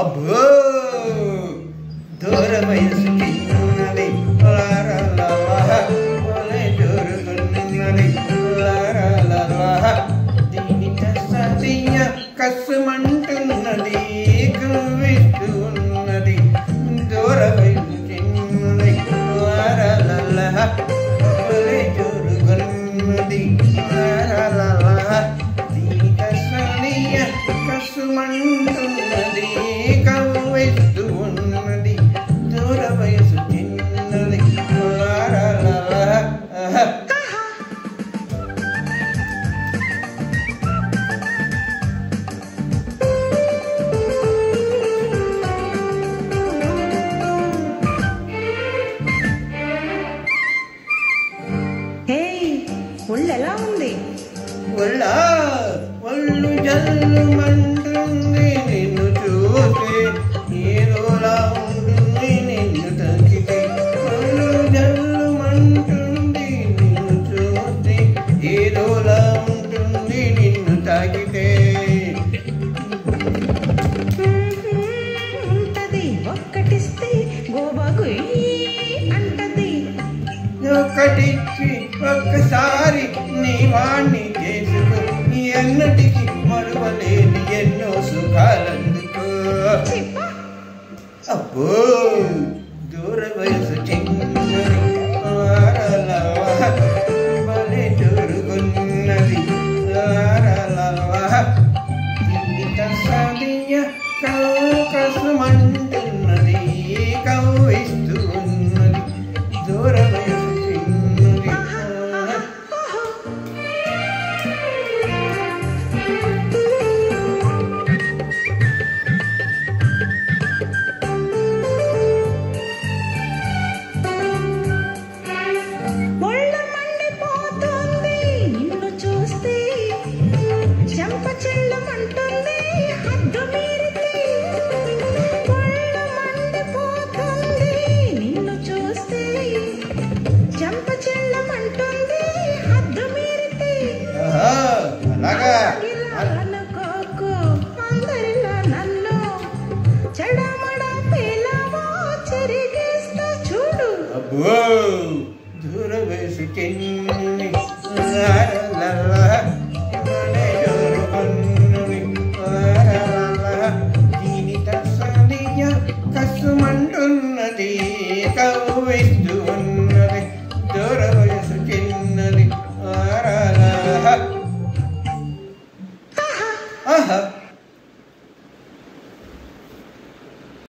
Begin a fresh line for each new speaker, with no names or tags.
అబ్బో దూర వయసు చిన్నది జోరుగున్నది దీని కసదియ కసమంటున్నది కవిస్తూ ఉన్నది దూర వయసు చిన్నది జోరుగున్నది దీని కసదియ కసమంటున్నది కవిస్తూ ఉన్నది దూర వయసు చిన్నది
ఒళ్ళు ఎలా ఉంది?
ఒళ్ళు జల్లుమంటుంది నిన్ను చూస్తే ఏదోలా ఉంటుంది నిన్ను తగ్గితే ఒళ్ళు జల్లుమంటుంది నిన్ను చూస్తే ఏదోలా ఉంటుంది నిన్ను తాకితే
ఉంటది ఒక్కటిస్తే గోబాగు అంటది
ఒక్కటిచ్చి ఒక్కసారి నీ వాణ్ణి చేసుకో ఎన్నటికి మరువలేని ఎన్నో సుఖాలందుకో అబ్బో దూర వయసు చిన్నది భలే జోరుగున్నది సదియ కసమంటున్నది కవిస్తూ ఉన్నది దూర వయసు చిన్నది దూర వయసు చిన్ని